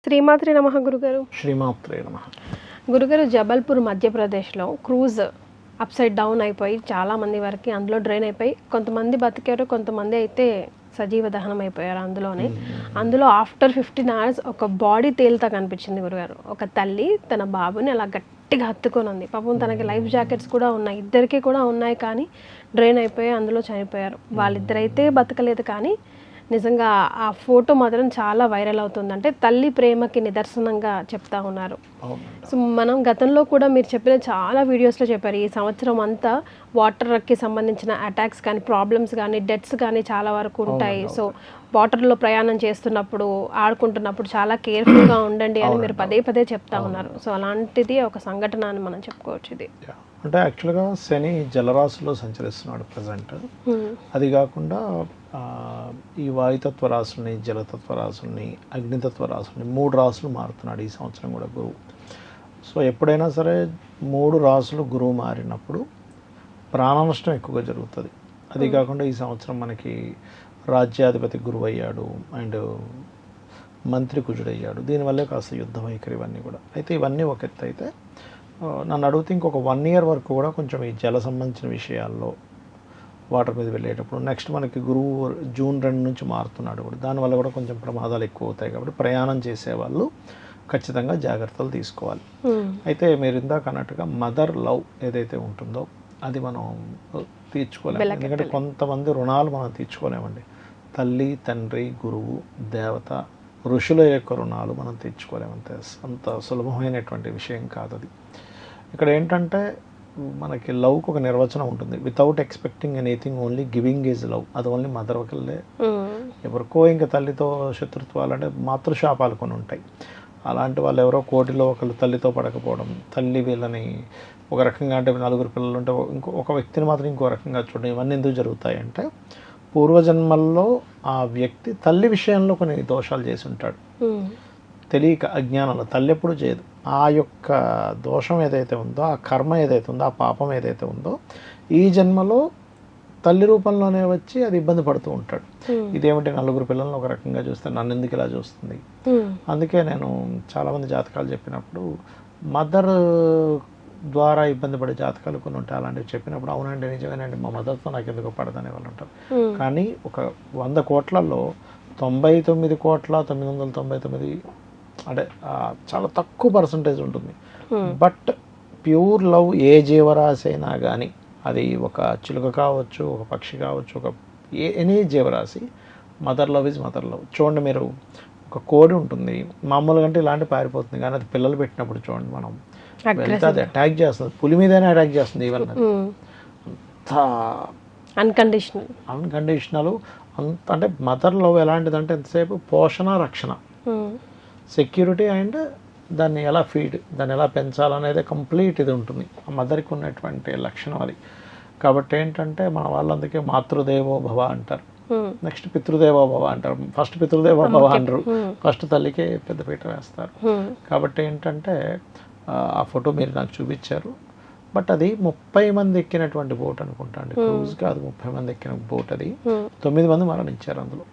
శ్రీమాత్రే నమః గురుగారు. శ్రీమాత్రే నమః. గురుగారు, జబల్పూర్ మధ్యప్రదేశ్లో క్రూజ్ అప్సైడ్ డౌన్ అయిపోయి చాలామంది వరకు అందులో డ్రైన్ అయిపోయి కొంతమంది బతికారు, కొంతమంది అయితే సజీవ దహనం అయిపోయారు అందులోనే. అందులో ఆఫ్టర్ 15 hours ఒక బాడీ తేలుతా కనిపించింది గురుగారు. ఒక తల్లి తన బాబుని అలా గట్టిగా హత్తుకొని ఉంది. పాపం తనకి లైఫ్ జాకెట్స్ కూడా ఉన్నాయి, ఇద్దరికి కూడా ఉన్నాయి, కానీ డ్రైన్ అయిపోయి అందులో చనిపోయారు. వాళ్ళిద్దరైతే బతకలేదు, కానీ నిజంగా ఆ ఫోటో మాత్రం చాలా వైరల్ అవుతుంది. అంటే తల్లి ప్రేమకి నిదర్శనంగా చెప్తా ఉన్నారు. సో మనం గతంలో కూడా మీరు చెప్పిన చాలా వీడియోస్లో చెప్పారు, ఈ సంవత్సరం అంతా వాటర్కి సంబంధించిన అటాక్స్ కానీ ప్రాబ్లమ్స్ కానీ డెత్స్ కానీ చాలా వరకు ఉంటాయి. సో వాటర్లో ప్రయాణం చేస్తున్నప్పుడు ఆడుకుంటున్నప్పుడు చాలా కేర్ఫుల్గా ఉండండి అని మీరు పదే పదే చెప్తా ఉన్నారు. సో అలాంటిది ఒక సంఘటన అని మనం చెప్పుకోవచ్చు. ఇది అంటే యాక్చువల్గా శని జలరాశిలో సంచరిస్తున్నాడు ప్రజెంట్. అది కాకుండా ఈ వాయుతత్వ రాశుల్ని, జలతత్వ రాశుల్ని, అగ్నితత్వ రాశుల్ని 3 రాశులు మారుతున్నాడు ఈ సంవత్సరం కూడా గురువు. సో ఎప్పుడైనా సరే 3 రాశులు గురువు మారినప్పుడు ప్రాణ నష్టం ఎక్కువగా జరుగుతుంది. అది కాకుండా ఈ సంవత్సరం మనకి రాజ్యాధిపతి గురువు అయ్యాడు అండ్ మంత్రి కుజుడయ్యాడు. దీనివల్లే కాస్త యుద్ధ వైఖరి ఇవన్నీ కూడా. అయితే ఇవన్నీ ఒక ఎత్తు అయితే నన్ను అడిగితే ఇంకొక 1 year వరకు కూడా కొంచెం ఈ జల సంబంధించిన విషయాల్లో వాటర్ మీద వెళ్ళేటప్పుడు నెక్స్ట్ మనకి గురువు June 2 నుంచి మారుతున్నాడు కూడా, దానివల్ల కూడా కొంచెం ప్రమాదాలు ఎక్కువ అవుతాయి. కాబట్టి ప్రయాణం చేసేవాళ్ళు ఖచ్చితంగా జాగ్రత్తలు తీసుకోవాలి. అయితే మీరు ఇందాక అన్నట్టుగా మదర్ లవ్ ఏదైతే ఉంటుందో అది మనం తీర్చుకోలేము. ఎందుకంటే కొంతమంది రుణాలు మనం తీర్చుకోలేమండి. తల్లి, తండ్రి, గురువు, దేవత, ఋషుల యొక్క రుణాలు మనం తీర్చుకోలేము. అంత సులభమైనటువంటి విషయం కాదు అది. ఇక్కడ ఏంటంటే మనకి లవ్కి ఒక నిర్వచనం ఉంటుంది, without expecting anything, only giving is love. అది ఓన్లీ మదర్ ఒకళ్ళే. ఎవరికో ఇంకా తల్లితో శత్రుత్వాలు అంటే మాతృశాపాలు కొన్ని ఉంటాయి. అలాంటి వాళ్ళు ఎవరో కోటిలో ఒకళ్ళు తల్లితో పడకపోవడం, తల్లి వీళ్ళని ఒక రకంగా అంటే 4 పిల్లలు ఉంటే ఒక వ్యక్తిని మాత్రం ఇంకో రకంగా చూడడం, ఇవన్నీ ఎందుకు జరుగుతాయి అంటే పూర్వజన్మల్లో ఆ వ్యక్తి తల్లి విషయంలో కొన్ని దోషాలు చేసి ఉంటాడు. తెలియక అజ్ఞానంలో తల్లి ఎప్పుడు చేయదు. ఆ యొక్క దోషం ఏదైతే ఉందో, ఆ కర్మ ఏదైతే ఉందో, ఆ పాపం ఏదైతే ఉందో ఈ జన్మలో తల్లి రూపంలోనే వచ్చి అది ఇబ్బంది పడుతూ ఉంటాడు. ఇదేమిటి 4 పిల్లలను ఒక రకంగా చూస్తే నన్ను ఎందుకు ఇలా చూస్తుంది. అందుకే నేను చాలామంది జాతకాలు చెప్పినప్పుడు మదర్ ద్వారా ఇబ్బంది పడే జాతకాలు కొన్ని ఉంటాయి. అలాంటివి చెప్పినప్పుడు అవునండి నిజమేనండి మా మదర్తో నాకు ఎందుకు పడదనే వాళ్ళు ఉంటారు. కానీ ఒక 100 కోట్లలో 99,999 అంటే చాలా తక్కువ పర్సంటేజ్ ఉంటుంది. బట్ ప్యూర్ లవ్ ఏ జీవరాశి అయినా కానీ, అది ఒక చిలుక కావచ్చు, ఒక పక్షి కావచ్చు, ఒక ఎనీ జీవరాశి, mother love is mother love. చూడండి మీరు, ఒక కోడి ఉంటుంది మామూలుగా అంటే ఇలాంటి పారిపోతుంది, కానీ అది పిల్లలు పెట్టినప్పుడు చూడండి మనం వెళ్తే అది అటాక్ చేస్తుంది. పులి మీదైనా అటాక్ చేస్తుంది. ఈవెన్ అది అంత అన్కండిషనల్. అంత అంటే మదర్ లవ్ ఎలాంటిదంటే ఎంతసేపు పోషణ, రక్షణ, సెక్యూరిటీ అండ్ దాన్ని ఎలా ఫీడ్, దాన్ని ఎలా పెంచాలనేది కంప్లీట్ ఇది ఉంటుంది. ఆ మదర్కి ఉన్నటువంటి లక్షణం అది. కాబట్టి ఏంటంటే మన వాళ్ళందుకే మాతృదేవో భవ అంటారు, నెక్స్ట్ పితృదేవో భవ అంటారు. ఫస్ట్ పితృదేవో భవ అంటారు, ఫస్ట్ తల్లికే పెద్దపీట వేస్తారు. కాబట్టి ఏంటంటే ఆ ఫోటో మీరు నాకు చూపించారు. బట్ అది 30 మంది ఎక్కినటువంటి బోట్ అనుకుంటా అండి, క్రూజ్ కాదు, 30 మంది ఎక్కిన బోట్. అది 9 మంది మరణించారు అందులో.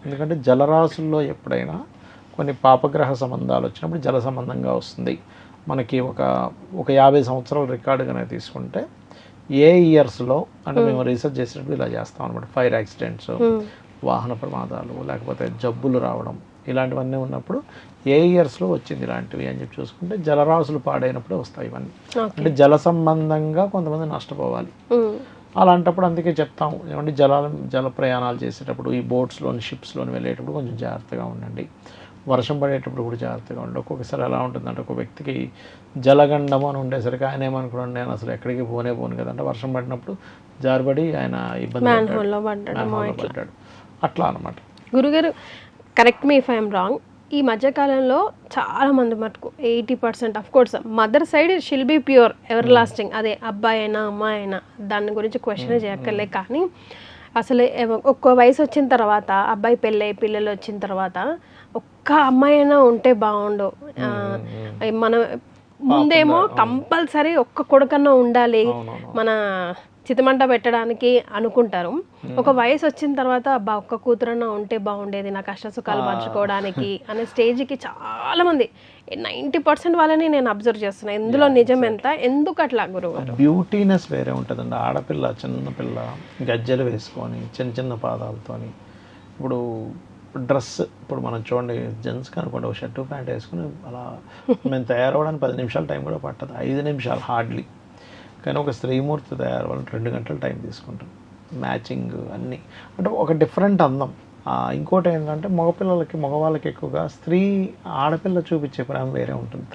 ఎందుకంటే జలరాశుల్లో ఎప్పుడైనా కొన్ని పాపగ్రహ సంబంధాలు వచ్చినప్పుడు జల సంబంధంగా వస్తుంది. మనకి ఒక 50 సంవత్సరాల రికార్డుగానే తీసుకుంటే ఏ ఇయర్స్లో అంటే మేము రీసెర్చ్ చేసేటప్పుడు ఇలా చేస్తాం అనమాట. ఫైర్ యాక్సిడెంట్స్, వాహన ప్రమాదాలు, లేకపోతే జబ్బులు రావడం, ఇలాంటివన్నీ ఉన్నప్పుడు ఏ ఇయర్స్లో వచ్చింది ఇలాంటివి అని చెప్పి చూసుకుంటే జలరాశులు పాడైనప్పుడే వస్తాయి ఇవన్నీ. అంటే జల సంబంధంగా కొంతమంది నష్టపోవాలి. అలాంటప్పుడు అందుకే చెప్తాం ఏమంటే జల ప్రయాణాలు చేసేటప్పుడు ఈ బోట్స్లోని, షిప్స్లోని వెళ్ళేటప్పుడు కొంచెం జాగ్రత్తగా ఉండండి. వర్షం పడేటప్పుడు కూడా జాగ్రత్తగా ఉండండి. ఒక్కొక్కసారి ఎలా ఉంటుందంటే ఒక వ్యక్తికి జలగండము అని ఉండేసరికి ఆయన ఏమనుకున్నాడు, నేను అసలు ఎక్కడికి పోను కదంటే వర్షం పడినప్పుడు జారిపడి ఆయన ఇబ్బంది పడ్డాడు. అట్లా అనమాట. గురుగారు, correct me if I'm wrong, ఈ మధ్యకాలంలో చాలా మంది మటుకు 80% of course mother side shall be pure everlasting, అదే అబ్బాయి అయినా అమ్మాయి అయినా దాని గురించి క్వశ్చన్ చేయక్కర్లే. కానీ అసలు ఒక్క వయసు వచ్చిన తర్వాత అబ్బాయి పెళ్ళై పిల్లలు వచ్చిన తర్వాత ఒక్క అమ్మాయి అయినా ఉంటే బాగుండు. మన ముందేమో కంపల్సరీ ఒక్క కొడుకన్నా ఉండాలి, మన చితమంట పెట్టడానికి అనుకుంటారు. ఒక వయసు వచ్చిన తర్వాత అబ్బా ఒక్క కూతురన్నా ఉంటే బాగుండేది నా కష్ట సుఖాలు పంచుకోవడానికి అనే స్టేజ్కి చాలా మంది 90% వాళ్ళని నేను అబ్జర్వ్ చేస్తున్నా. ఇందులో నిజం ఎంత, ఎందుకు అట్లా గురువుగారు? బ్యూటీనెస్ వేరే ఉంటుందండి. ఆడపిల్ల చిన్నపిల్ల గజ్జెలు వేసుకొని చిన్న చిన్న పాదాలతోని, ఇప్పుడు డ్రెస్ ఇప్పుడు మనం చూడండి జెంట్స్ కనుకోండి ఒక షర్టు ప్యాంట్ వేసుకుని అలా మేము తయారవడానికి 10 నిమిషాలు టైం కూడా పట్టదు, 5 నిమిషాలు హార్డ్లీ. కానీ ఒక స్త్రీమూర్తి తయారవ్వాలని 2 గంటలు టైం తీసుకుంటాం. మ్యాచింగ్ అన్నీ అంటే ఒక డిఫరెంట్ అందం. ఇంకోటి ఏంటంటే మగవాళ్ళకి ఎక్కువగా ఆడపిల్ల చూపించే ప్రేమ వేరే ఉంటుంది.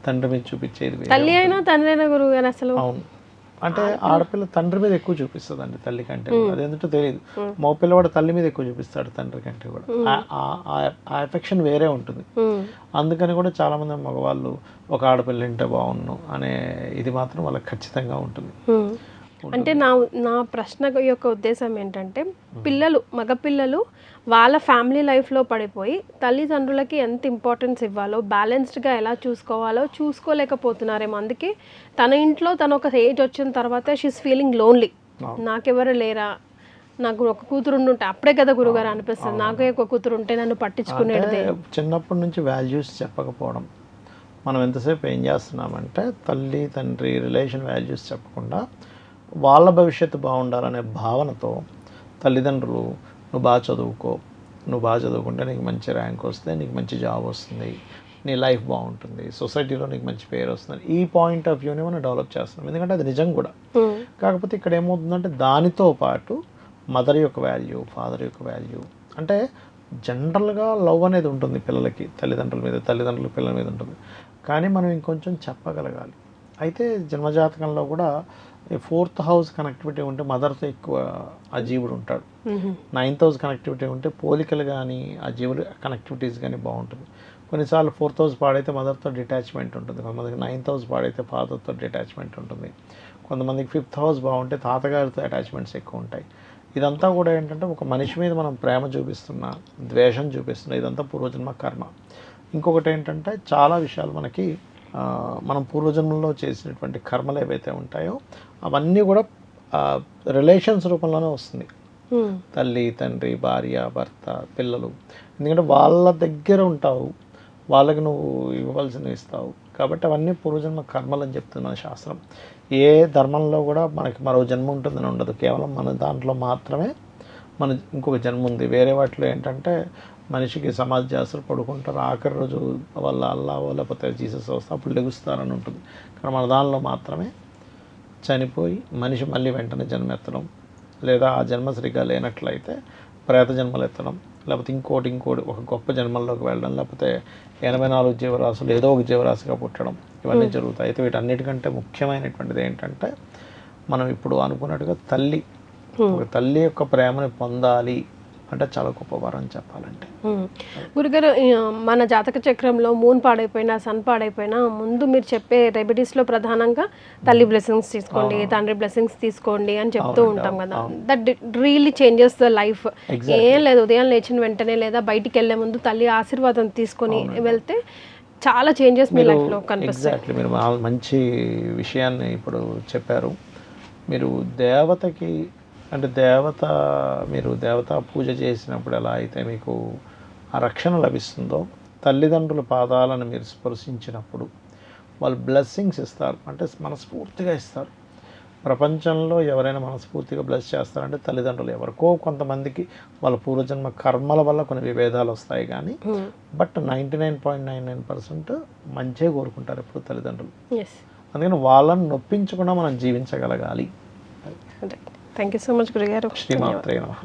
తండ్రి మీద చూపించేది తల్లి అయినా తండ్రి అయినా గురువు గారు అసలు. అవును, అంటే ఆడపిల్ల తండ్రి మీద ఎక్కువ చూపిస్తుంది అండి తల్లి కంటే. అదేంటో తెలియదు, మగపిల్లవాడు తల్లి మీద ఎక్కువ చూపిస్తాడు తండ్రి కంటే కూడా. ఆ ఎఫెక్షన్ వేరే ఉంటుంది. అందుకని కూడా చాలా మంది మగవాళ్ళు ఒక ఆడపిల్ల ఉంటే బాగుండు అనే ఇది మాత్రం వాళ్ళకి ఖచ్చితంగా ఉంటుంది. అంటే నా ప్రశ్న యొక్క ఉద్దేశం ఏంటంటే మగపిల్లలు వాళ్ళ ఫ్యామిలీ లైఫ్లో పడిపోయి తల్లిదండ్రులకి ఎంత ఇంపార్టెన్స్ ఇవ్వాలో, బ్యాలెన్స్డ్గా ఎలా చూసుకోవాలో చూసుకోలేకపోతున్నారేమో. అందుకే తన ఇంట్లో తను ఒక ఏజ్ వచ్చిన తర్వాత షీస్ ఫీలింగ్ లోన్లీ. నాకెవరు లేరా, నాకు ఒక కూతురు ఉంటే అప్పుడే కదా గురుగారు అనిపిస్తుంది నాకే ఒక కూతురు ఉంటే నన్ను పట్టించుకునేది. చిన్నప్పటి నుంచి వాల్యూస్ చెప్పకపోవడం. మనం ఎంతసేపు ఏం చేస్తున్నామంటే తల్లి తండ్రి రిలేషన్ వాల్యూస్ చెప్పకుండా వాళ్ళ భవిష్యత్తు బాగుండాలనే భావనతో తల్లిదండ్రులు నువ్వు బాగా చదువుకుంటే నీకు మంచి ర్యాంక్ వస్తే నీకు మంచి జాబ్ వస్తుంది, నీ లైఫ్ బాగుంటుంది, సొసైటీలో నీకు మంచి పేరు వస్తుంది, ఈ పాయింట్ ఆఫ్ వ్యూని మనం డెవలప్ చేస్తున్నాం. ఎందుకంటే అది నిజం కూడా. కాకపోతే ఇక్కడ ఏమవుతుందంటే దానితో పాటు మదర్ యొక్క వాల్యూ, ఫాదర్ యొక్క వాల్యూ, అంటే జనరల్గా లవ్ అనేది ఉంటుంది పిల్లలకి తల్లిదండ్రులు పిల్లల మీద ఉంటుంది. కానీ మనం ఇంకొంచెం చెప్పగలగాలి. అయితే జన్మజాతకంలో కూడా 4th హౌస్ కనెక్టివిటీ ఉంటే మదర్తో ఎక్కువ ఆ జీవుడు ఉంటాడు. 9th హౌస్ కనెక్టివిటీ ఉంటే పోలికలు కానీ ఆ జీవులు కనెక్టివిటీస్ కానీ బాగుంటుంది. కొన్నిసార్లు 4th హౌస్ పాడైతే మదర్తో డిటాచ్మెంట్ ఉంటుంది, కొంతమందికి 9th హౌస్ పాడైతే ఫాదర్తో డిటాచ్మెంట్ ఉంటుంది, కొంతమందికి 5th హౌస్ బాగుంటే తాతగారితో అటాచ్మెంట్స్ ఎక్కువ ఉంటాయి. ఇదంతా కూడా ఏంటంటే ఒక మనిషి మీద మనం ప్రేమ చూపిస్తున్నా, ద్వేషం చూపిస్తున్నా, ఇదంతా పూర్వజన్మ కర్మ. ఇంకొకటి ఏంటంటే చాలా విషయాలు మనకి మనం పూర్వజన్మలో చేసినటువంటి కర్మలు ఏవైతే ఉంటాయో అవన్నీ కూడా రిలేషన్స్ రూపంలోనే వస్తుంది. తల్లి తండ్రి భార్య భర్త పిల్లలు, ఎందుకంటే వాళ్ళ దగ్గర ఉంటావు, వాళ్ళకి నువ్వు ఇవ్వవలసినవి ఇస్తావు. కాబట్టి అవన్నీ పూర్వజన్మ కర్మలు అని చెప్తుంది మన శాస్త్రం. ఏ ధర్మంలో కూడా మనకి మరో జన్మ ఉంటుందని ఉండదు, కేవలం మన దాంట్లో మాత్రమే మన ఇంకొక జన్మ ఉంది. వేరే వాటిలో ఏంటంటే మనిషికి సమాజ శాస్త్రం పడుకుంటారు, ఆఖరి రోజు వాళ్ళ అల్లాహో లేకపోతే జీసస్ వస్తే అప్పుడు లెగుస్తారని ఉంటుంది. కానీ మన దానిలో మాత్రమే చనిపోయి మనిషి మళ్ళీ వెంటనే జన్మ ఎత్తడం, లేదా ఆ జన్మ సరిగ్గా లేనట్లయితే ప్రేత జన్మలు ఎత్తడం, లేకపోతే ఇంకోటి ఒక గొప్ప జన్మల్లోకి వెళ్ళడం, లేకపోతే 84 జీవరాశులు ఏదో ఒక జీవరాశిగా పుట్టడం, ఇవన్నీ జరుగుతాయి. అయితే వీటన్నిటికంటే ముఖ్యమైనటువంటిది ఏంటంటే మనం ఇప్పుడు అనుకున్నట్టుగా ఒక తల్లి యొక్క ప్రేమని పొందాలి అంటే చాలా గొప్ప వరం చెప్పాలంటే. గురుగారు, మన జాతక చక్రంలో మూన్ పాడైపోయినా సన్ పాడైపోయినా ముందు మీరు చెప్పే రెమెడీస్లో ప్రధానంగా తల్లి బ్లెస్సింగ్స్ తీసుకోండి, తండ్రి బ్లెస్సింగ్స్ తీసుకోండి అని చెప్తూ ఉంటాం కదా. That really changes the life. ఏం లేదు, ఉదయం లేచిన వెంటనే లేదా బయటికి వెళ్ళే ముందు తల్లి ఆశీర్వాదం తీసుకొని వెళ్తే చాలా చేంజెస్ మీ లైఫ్లో కనిపిస్తాయి. ఎగ్జాక్ట్లీ, మీరు మంచి విషయాన్ని ఇప్పుడు చెప్పారు. మీరు దేవతకి అంటే మీరు దేవతా పూజ చేసినప్పుడు ఎలా అయితే మీకు ఆ రక్షణ లభిస్తుందో, తల్లిదండ్రుల పాదాలను మీరు స్పర్శించినప్పుడు వాళ్ళు బ్లెస్సింగ్స్ ఇస్తారు, అంటే మనస్ఫూర్తిగా ఇస్తారు. ప్రపంచంలో ఎవరైనా మనస్ఫూర్తిగా బ్లెస్ చేస్తారంటే తల్లిదండ్రులు. ఎవరికో కొంతమందికి వాళ్ళ పూర్వజన్మ కర్మల వల్ల కొన్ని విభేదాలు వస్తాయి, కానీ బట్ 99.99% మంచిగా కోరుకుంటారు ఎప్పుడు తల్లిదండ్రులు. అందుకని వాళ్ళని నొప్పించకుండా మనం జీవించగలగాలి. థ్యాంక్ యూ సో మచ్ గురుగారు. శ్రీమాత్రే నమః.